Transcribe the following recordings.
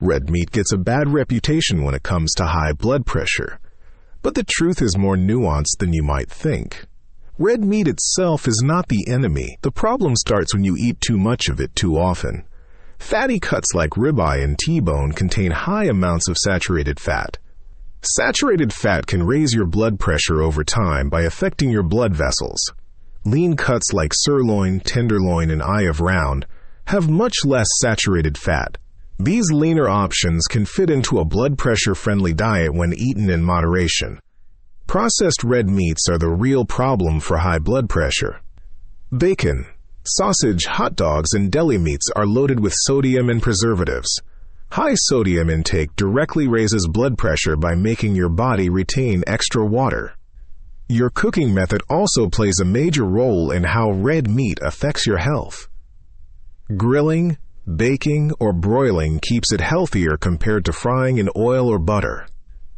Red meat gets a bad reputation when it comes to high blood pressure, but the truth is more nuanced than you might think. Red meat itself is not the enemy. The problem starts when you eat too much of it too often. Fatty cuts like ribeye and T-bone contain high amounts of saturated fat. Saturated fat can raise your blood pressure over time by affecting your blood vessels. Lean cuts like sirloin, tenderloin, and eye of round have much less saturated fat. These leaner options can fit into a blood pressure-friendly diet when eaten in moderation. Processed red meats are the real problem for high blood pressure. Bacon, sausage, hot dogs, and deli meats are loaded with sodium and preservatives. High sodium intake directly raises blood pressure by making your body retain extra water. Your cooking method also plays a major role in how red meat affects your health. Grilling, baking, or broiling keeps it healthier compared to frying in oil or butter.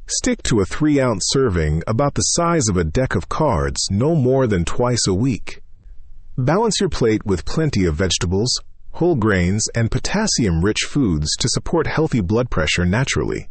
Stick to a 3-ounce serving about the size of a deck of cards no more than twice a week. Balance your plate with plenty of vegetables, whole grains, and potassium-rich foods to support healthy blood pressure naturally.